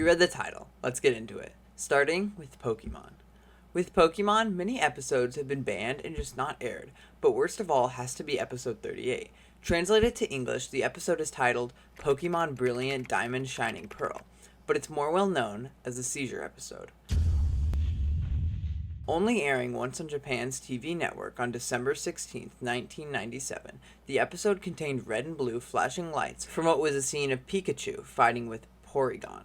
You read the title. Let's get into it. Starting with Pokémon. With Pokémon, many episodes have been banned and just not aired, but worst of all has to be episode 38. Translated to English, the episode is titled Pokémon Brilliant Diamond Shining Pearl, but it's more well known as the Seizure episode. Only airing once on Japan's TV network on December 16, 1997, the episode contained red and blue flashing lights from what was a scene of Pikachu fighting with Porygon.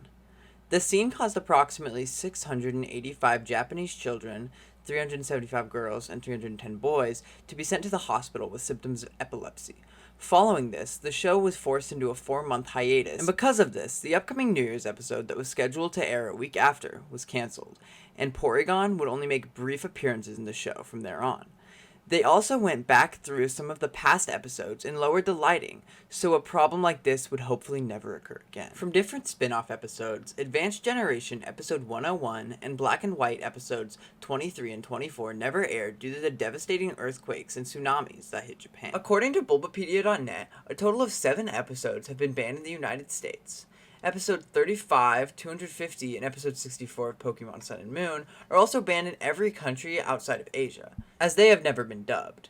The scene caused approximately 685 Japanese children, 375 girls, and 310 boys to be sent to the hospital with symptoms of epilepsy. Following this, the show was forced into a 4-month hiatus, and because of this, the upcoming New Year's episode that was scheduled to air a week after was cancelled, and Porygon would only make brief appearances in the show from there on. They also went back through some of the past episodes and lowered the lighting, so a problem like this would hopefully never occur again. From different spin-off episodes, Advanced Generation Episode 101 and Black and White Episodes 23 and 24 never aired due to the devastating earthquakes and tsunamis that hit Japan. According to Bulbapedia.net, a total of 7 episodes have been banned in the United States. Episode 35, 250, and Episode 64 of Pokémon Sun and Moon are also banned in every country outside of Asia, as they have never been dubbed.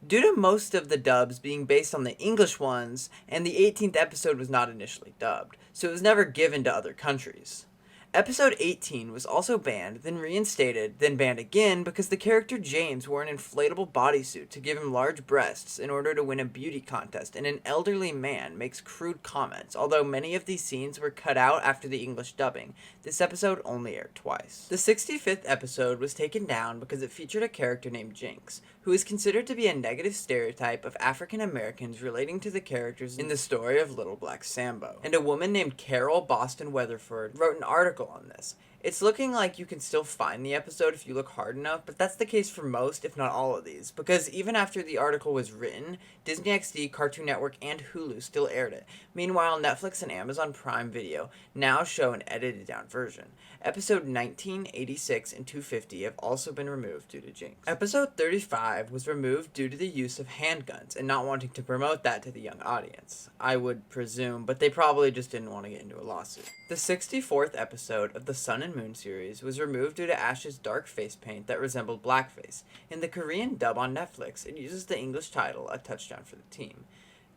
Due to most of the dubs being based on the English ones, and the 18th episode was not initially dubbed, so it was never given to other countries. Episode 18 was also banned, then reinstated, then banned again because the character James wore an inflatable bodysuit to give him large breasts in order to win a beauty contest, and an elderly man makes crude comments. Although many of these scenes were cut out after the English dubbing, this episode only aired twice. The 65th episode was taken down because it featured a character named Jinx, who is considered to be a negative stereotype of African Americans relating to the characters in the story of Little Black Sambo. And a woman named Carol Boston Weatherford wrote an article on this. It's looking like you can still find the episode if you look hard enough, but that's the case for most, if not all of these, because even after the article was written, Disney XD, Cartoon Network, and Hulu still aired it. Meanwhile, Netflix and Amazon Prime Video now show an edited down version. Episode 19, 86, and 250 have also been removed due to Jinx. Episode 35 was removed due to the use of handguns and not wanting to promote that to the young audience, I would presume, but they probably just didn't want to get into a lawsuit. The 64th episode of the Sun and Moon series was removed due to Ash's dark face paint that resembled blackface. In the Korean dub on Netflix, it uses the English title, A Touchdown for the Team.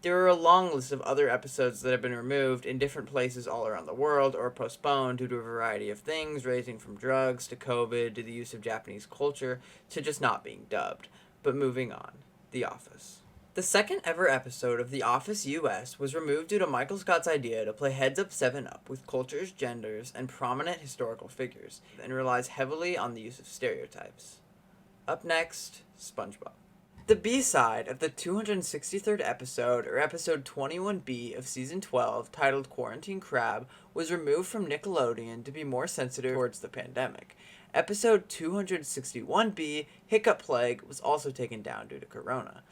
There are a long list of other episodes that have been removed in different places all around the world or postponed due to a variety of things, ranging from drugs to COVID to the use of Japanese culture to just not being dubbed. But moving on, The Office. The second ever episode of The Office US was removed due to Michael Scott's idea to play Heads Up 7-Up with cultures, genders, and prominent historical figures, and relies heavily on the use of stereotypes. Up next, SpongeBob. The B-side of the 263rd episode, or episode 21B of season 12, titled Quarantine Crab, was removed from Nickelodeon to be more sensitive towards the pandemic. Episode 261B, Hiccup Plague, was also taken down due to Corona.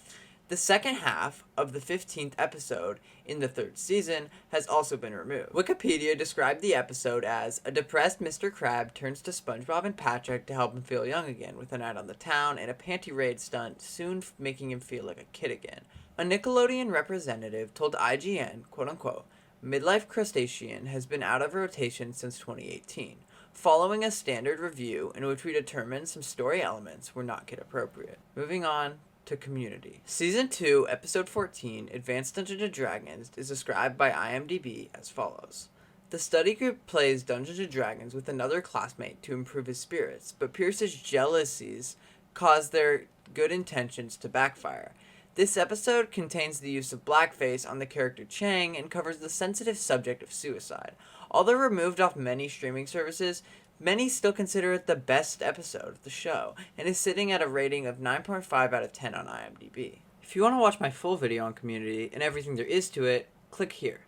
The second half of the 15th episode in the 3rd season has also been removed. Wikipedia described the episode as, a depressed Mr. Crab turns to SpongeBob and Patrick to help him feel young again with a night on the town and a panty raid stunt, soon making him feel like a kid again. A Nickelodeon representative told IGN, quote-unquote, midlife crustacean has been out of rotation since 2018, following a standard review in which we determined some story elements were not kid appropriate. Moving on to Community. Season 2, Episode 14, Advanced Dungeons & Dragons, is described by IMDb as follows. The study group plays Dungeons & Dragons with another classmate to improve his spirits, but Pierce's jealousies cause their good intentions to backfire. This episode contains the use of blackface on the character Chang and covers the sensitive subject of suicide. Although removed off many streaming services, many still consider it the best episode of the show, and is sitting at a rating of 9.5 out of 10 on IMDb. If you want to watch my full video on Community and everything there is to it, click here.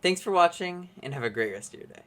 Thanks for watching, and have a great rest of your day.